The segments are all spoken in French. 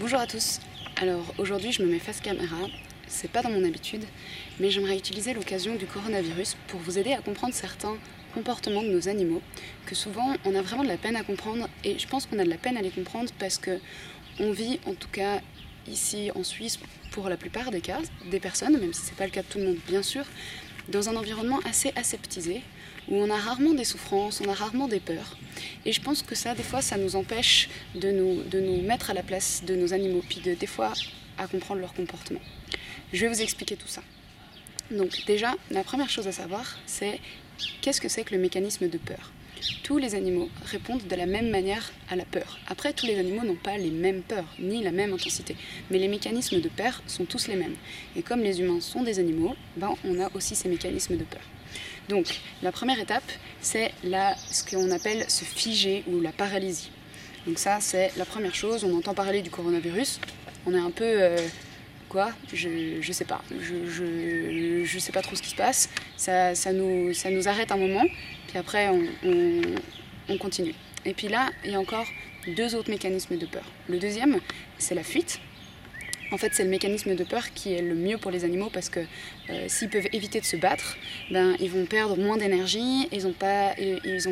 Bonjour à tous. Alors aujourd'hui je me mets face caméra, c'est pas dans mon habitude, mais j'aimerais utiliser l'occasion du coronavirus pour vous aider à comprendre certains comportements de nos animaux, que souvent on a vraiment de la peine à comprendre, et je pense qu'on a de la peine à les comprendre parce que on vit, en tout cas ici en Suisse, pour la plupart des cas, des personnes, même si c'est pas le cas de tout le monde bien sûr, dans un environnement assez aseptisé, où on a rarement des souffrances, on a rarement des peurs. Et je pense que ça, des fois, ça nous empêche de nous mettre à la place de nos animaux, puis des fois, à comprendre leur comportement. Je vais vous expliquer tout ça. Donc déjà, la première chose à savoir, c'est qu'est-ce que c'est que le mécanisme de peur ? Tous les animaux répondent de la même manière à la peur. Après, tous les animaux n'ont pas les mêmes peurs, ni la même intensité. Mais les mécanismes de peur sont tous les mêmes. Et comme les humains sont des animaux, on a aussi ces mécanismes de peur. Donc, la première étape, c'est ce qu'on appelle se figer ou la paralysie. Donc ça, c'est la première chose. On entend parler du coronavirus. On est un peu... Je sais pas. Je sais pas trop ce qui se passe. Ça nous arrête un moment, puis après, on continue. Et puis là, il y a encore deux autres mécanismes de peur. Le deuxième, c'est la fuite. En fait, c'est le mécanisme de peur qui est le mieux pour les animaux parce que s'ils peuvent éviter de se battre, ils vont perdre moins d'énergie, ils ont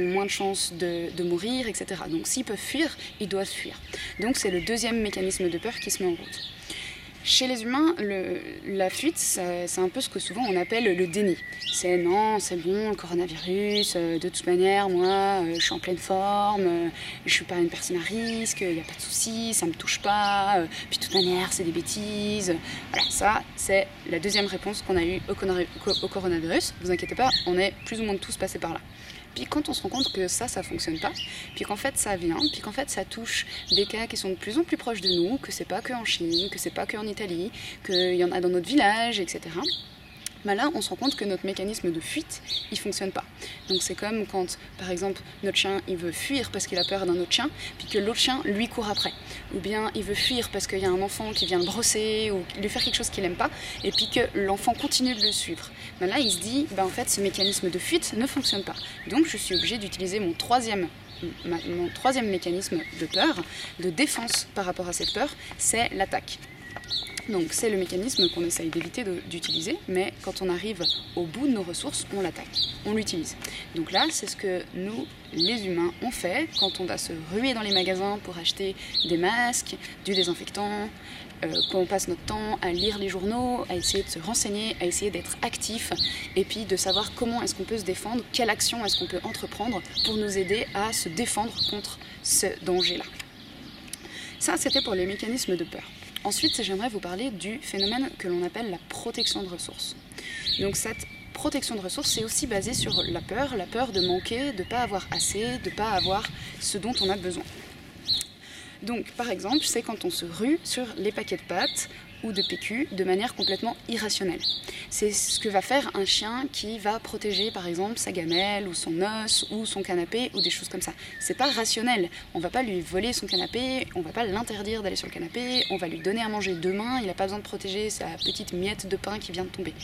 moins de chances de mourir, etc. Donc s'ils peuvent fuir, ils doivent fuir. Donc c'est le deuxième mécanisme de peur qui se met en route. Chez les humains, la fuite, c'est un peu ce que souvent on appelle le déni. C'est non, c'est bon, le coronavirus, de toute manière, moi, je suis en pleine forme, je suis pas une personne à risque, il n'y a pas de souci, ça me touche pas, puis de toute manière, c'est des bêtises. Voilà, ça, c'est la deuxième réponse qu'on a eue au coronavirus. Vous inquiétez pas, on est plus ou moins tous passés par là. Puis quand on se rend compte que ça fonctionne pas, puis qu'en fait ça vient, puis qu'en fait ça touche des cas qui sont de plus en plus proches de nous, que c'est pas que en Chine, que c'est pas que en Italie, qu'il y en a dans notre village, etc. Là, on se rend compte que notre mécanisme de fuite, il fonctionne pas. Donc c'est comme quand, par exemple, notre chien, il veut fuir parce qu'il a peur d'un autre chien, puis que l'autre chien, lui, court après. Ou bien il veut fuir parce qu'il y a un enfant qui vient le brosser ou lui faire quelque chose qu'il aime pas, et puis que l'enfant continue de le suivre. Là, il se dit, en fait, ce mécanisme de fuite ne fonctionne pas. Donc je suis obligée d'utiliser mon troisième mécanisme de peur, de défense par rapport à cette peur, c'est l'attaque. Donc c'est le mécanisme qu'on essaye d'éviter d'utiliser, mais quand on arrive au bout de nos ressources, on l'attaque, on l'utilise. Donc là, c'est ce que nous, les humains, on fait quand on va se ruer dans les magasins pour acheter des masques, du désinfectant, quand on passe notre temps à lire les journaux, à essayer de se renseigner, à essayer d'être actif, et puis de savoir comment est-ce qu'on peut se défendre, quelle action est-ce qu'on peut entreprendre pour nous aider à se défendre contre ce danger-là. Ça, c'était pour les mécanismes de peur. Ensuite, j'aimerais vous parler du phénomène que l'on appelle la protection de ressources. Donc cette protection de ressources, c'est aussi basé sur la peur de manquer, de ne pas avoir assez, de ne pas avoir ce dont on a besoin. Donc par exemple, c'est quand on se rue sur les paquets de pâtes ou de PQ de manière complètement irrationnelle. C'est ce que va faire un chien qui va protéger par exemple sa gamelle ou son os ou son canapé ou des choses comme ça. C'est pas rationnel, on va pas lui voler son canapé, on va pas l'interdire d'aller sur le canapé, on va lui donner à manger demain, il n'a pas besoin de protéger sa petite miette de pain qui vient de tomber.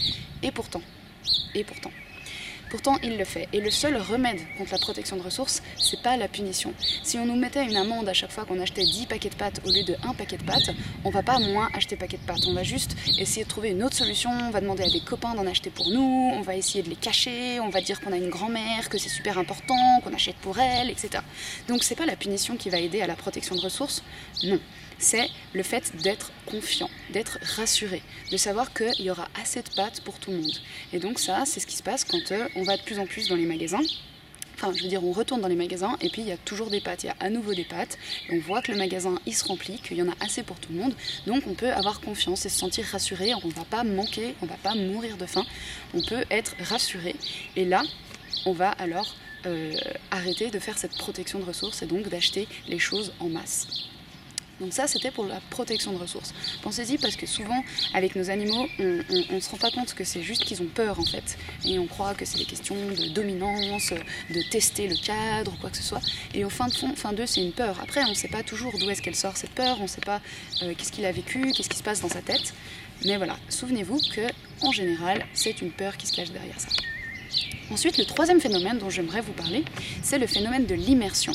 Et pourtant, il le fait. Et le seul remède contre la protection de ressources, c'est pas la punition. Si on nous mettait une amende à chaque fois qu'on achetait 10 paquets de pâtes au lieu de 1 paquet de pâtes, on va pas moins acheter paquets de pâtes. On va juste essayer de trouver une autre solution, on va demander à des copains d'en acheter pour nous, on va essayer de les cacher, on va dire qu'on a une grand-mère, que c'est super important, qu'on achète pour elle, etc. Donc c'est pas la punition qui va aider à la protection de ressources, non. C'est le fait d'être confiant, d'être rassuré, de savoir qu'il y aura assez de pâtes pour tout le monde. Et donc ça, c'est ce qui se passe quand on va de plus en plus dans les magasins. Enfin, je veux dire, on retourne dans les magasins et puis il y a toujours des pâtes, il y a à nouveau des pâtes. Et on voit que le magasin, il se remplit, qu'il y en a assez pour tout le monde. Donc on peut avoir confiance et se sentir rassuré, on ne va pas manquer, on ne va pas mourir de faim. On peut être rassuré. Et là, on va alors arrêter de faire cette protection de ressources et donc d'acheter les choses en masse. Donc ça, c'était pour la protection de ressources. Pensez-y parce que souvent, avec nos animaux, on ne se rend pas compte que c'est juste qu'ils ont peur en fait. Et on croit que c'est des questions de dominance, de tester le cadre, quoi que ce soit. Et au fin d'eux, c'est une peur. Après, on ne sait pas toujours d'où est-ce qu'elle sort cette peur, on ne sait pas qu'est-ce qu'il a vécu, qu'est-ce qui se passe dans sa tête. Mais voilà, souvenez-vous qu'en général, c'est une peur qui se cache derrière ça. Ensuite, le troisième phénomène dont j'aimerais vous parler, c'est le phénomène de l'immersion.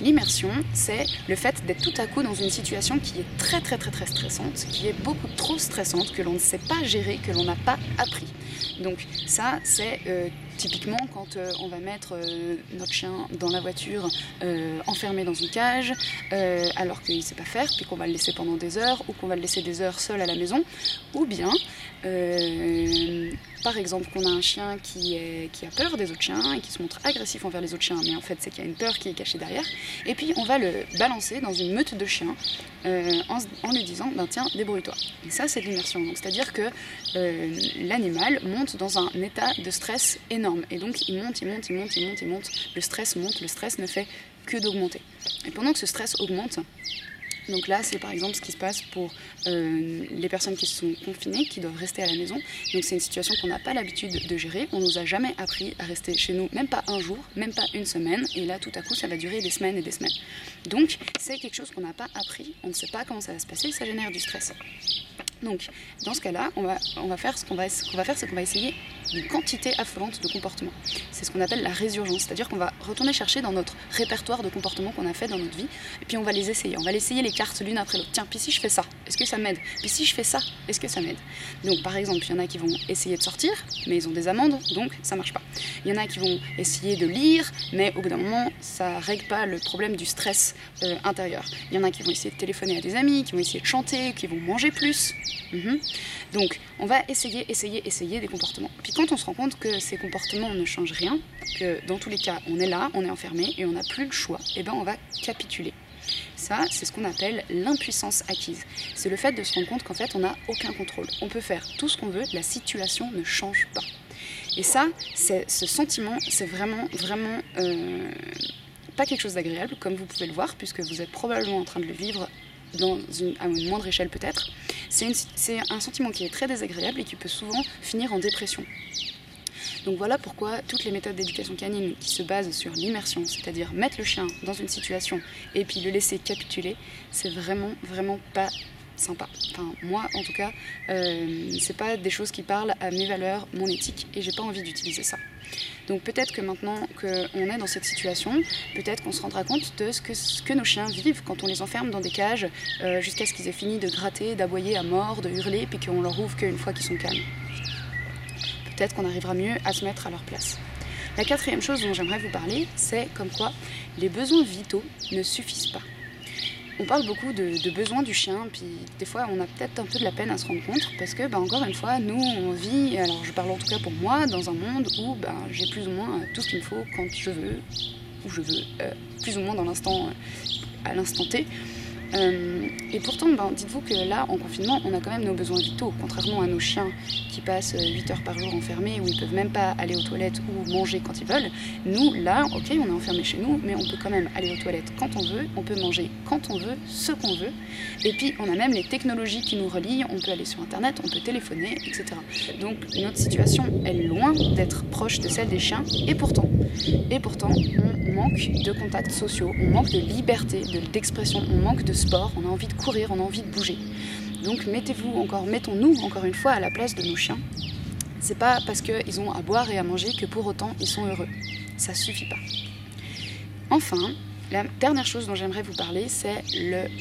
L'immersion, c'est le fait d'être tout à coup dans une situation qui est très très très très stressante, qui est beaucoup trop stressante, que l'on ne sait pas gérer, que l'on n'a pas appris. Donc ça, c'est typiquement quand on va mettre notre chien dans la voiture enfermé dans une cage alors qu'il ne sait pas faire, puis qu'on va le laisser pendant des heures ou qu'on va le laisser des heures seul à la maison, ou bien par exemple qu'on a un chien qui a peur des autres chiens et qui se montre agressif envers les autres chiens, mais en fait c'est qu'il y a une peur qui est cachée derrière, et puis on va le balancer dans une meute de chiens en lui disant tiens, débrouille-toi. Et ça, c'est de l'immersion. Donc c'est-à-dire que l'animal monte dans un état de stress énorme, et donc il monte, le stress monte, le stress ne fait que d'augmenter. Et pendant que ce stress augmente, donc là, c'est par exemple ce qui se passe pour les personnes qui sont confinées, qui doivent rester à la maison. Donc c'est une situation qu'on n'a pas l'habitude de gérer. On ne nous a jamais appris à rester chez nous, même pas un jour, même pas une semaine. Et là, tout à coup, ça va durer des semaines et des semaines. Donc c'est quelque chose qu'on n'a pas appris. On ne sait pas comment ça va se passer. Ça génère du stress. Donc, dans ce cas-là, on va faire ce qu'on va faire, c'est qu'on va essayer une quantité affolante de comportements. C'est ce qu'on appelle la résurgence, c'est-à-dire qu'on va retourner chercher dans notre répertoire de comportements qu'on a fait dans notre vie, et puis on va les essayer. On va essayer les cartes l'une après l'autre. Tiens, puis si je fais ça, est-ce que ça m'aide? Puis si je fais ça, est-ce que ça m'aide? Donc, par exemple, il y en a qui vont essayer de sortir, mais ils ont des amendes, donc ça marche pas. Il y en a qui vont essayer de lire, mais au bout d'un moment, ça règle pas le problème du stress intérieur. Il y en a qui vont essayer de téléphoner à des amis, qui vont essayer de chanter, qui vont manger plus. Donc on va essayer des comportements. Puis quand on se rend compte que ces comportements ne changent rien, que dans tous les cas on est là, on est enfermé et on n'a plus le choix, et on va capituler. Ça, c'est ce qu'on appelle l'impuissance acquise. C'est le fait de se rendre compte qu'en fait on n'a aucun contrôle. On peut faire tout ce qu'on veut, la situation ne change pas. Et ça, ce sentiment, c'est vraiment pas quelque chose d'agréable, comme vous pouvez le voir, puisque vous êtes probablement en train de le vivre à une moindre échelle peut-être. C'est un sentiment qui est très désagréable et qui peut souvent finir en dépression. Donc voilà pourquoi toutes les méthodes d'éducation canine qui se basent sur l'immersion, c'est-à-dire mettre le chien dans une situation et puis le laisser capituler, c'est vraiment pas sympa. Enfin, moi en tout cas, c'est pas des choses qui parlent à mes valeurs, mon éthique, et j'ai pas envie d'utiliser ça. Donc peut-être que maintenant qu'on est dans cette situation, peut-être qu'on se rendra compte de ce que nos chiens vivent quand on les enferme dans des cages jusqu'à ce qu'ils aient fini de gratter, d'aboyer à mort, de hurler, puis qu'on leur ouvre qu'une fois qu'ils sont calmes. Peut-être qu'on arrivera mieux à se mettre à leur place. La quatrième chose dont j'aimerais vous parler, c'est comme quoi les besoins vitaux ne suffisent pas. On parle beaucoup de besoins du chien, puis des fois on a peut-être un peu de la peine à se rendre compte, parce que encore une fois, nous on vit, alors je parle en tout cas pour moi, dans un monde où j'ai plus ou moins tout ce qu'il me faut quand je veux, où je veux, plus ou moins dans l'instant, à l'instant T. Et pourtant, dites-vous que là, en confinement, on a quand même nos besoins vitaux, contrairement à nos chiens qui passent 8 heures par jour enfermés, où ils peuvent même pas aller aux toilettes ou manger quand ils veulent. Nous, là, ok, on est enfermés chez nous, mais on peut quand même aller aux toilettes quand on veut, on peut manger quand on veut, ce qu'on veut, et puis on a même les technologies qui nous relient, on peut aller sur Internet, on peut téléphoner, etc. Donc notre situation est loin d'être proche de celle des chiens, et pourtant, on manque de contacts sociaux, on manque de liberté, d'expression, on manque de sport, on a envie de courir, on a envie de bouger. Donc mettons-nous encore une fois à la place de nos chiens. C'est pas parce qu'ils ont à boire et à manger que pour autant ils sont heureux. Ça suffit pas. Enfin, la dernière chose dont j'aimerais vous parler, c'est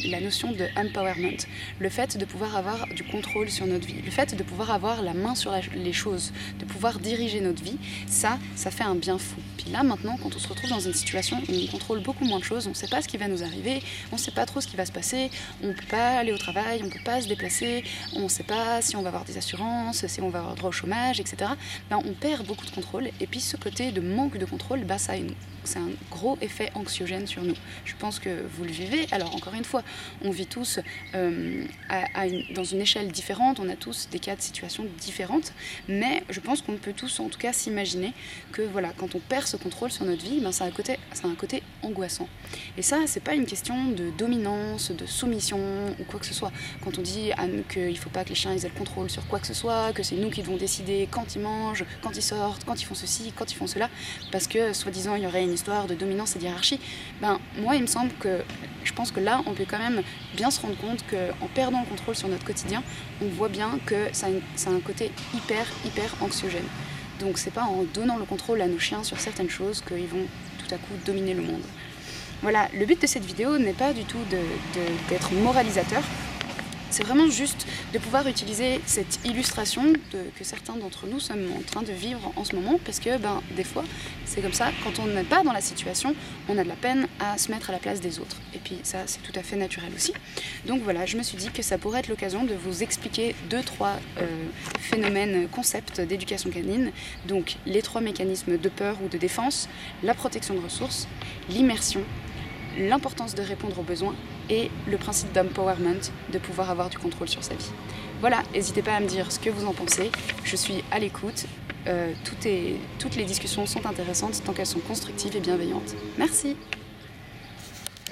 la notion de empowerment, le fait de pouvoir avoir du contrôle sur notre vie, le fait de pouvoir avoir la main sur les choses, de pouvoir diriger notre vie, ça fait un bien fou. Puis là maintenant, quand on se retrouve dans une situation où on contrôle beaucoup moins de choses, on ne sait pas ce qui va nous arriver, on ne sait pas trop ce qui va se passer, on ne peut pas aller au travail, on ne peut pas se déplacer, on ne sait pas si on va avoir des assurances, si on va avoir droit au chômage, etc. On perd beaucoup de contrôle, et puis ce côté de manque de contrôle, c'est un gros effet anxiogène sur nous. Je pense que vous le vivez. Alors encore une fois, on vit tous dans une échelle différente, on a tous des cas de situations différentes, mais je pense qu'on peut tous en tout cas s'imaginer que voilà, quand on perd ce contrôle sur notre vie, ça a un côté angoissant. Et ça, c'est pas une question de dominance, de soumission ou quoi que ce soit. Quand on dit qu'il ne faut pas que les chiens aient le contrôle sur quoi que ce soit, que c'est nous qui devons décider quand ils mangent, quand ils sortent, quand ils font ceci, quand ils font cela, parce que soi-disant il y aurait une histoire de dominance et d'hierarchie, moi il me semble que je pense que là on peut quand même bien se rendre compte qu'en perdant le contrôle sur notre quotidien, on voit bien que ça a un côté hyper anxiogène. Donc c'est pas en donnant le contrôle à nos chiens sur certaines choses qu'ils vont tout à coup dominer le monde. Voilà, le but de cette vidéo n'est pas du tout d'être moralisateur. C'est vraiment juste de pouvoir utiliser cette illustration que certains d'entre nous sommes en train de vivre en ce moment, parce que des fois, c'est comme ça, quand on n'est pas dans la situation, on a de la peine à se mettre à la place des autres. Et puis ça, c'est tout à fait naturel aussi. Donc voilà, je me suis dit que ça pourrait être l'occasion de vous expliquer 2-3 phénomènes, concepts d'éducation canine. Donc les 3 mécanismes de peur ou de défense, la protection de ressources, l'immersion, l'importance de répondre aux besoins et le principe d'empowerment, de pouvoir avoir du contrôle sur sa vie. Voilà, n'hésitez pas à me dire ce que vous en pensez, je suis à l'écoute, toutes les discussions sont intéressantes tant qu'elles sont constructives et bienveillantes. Merci.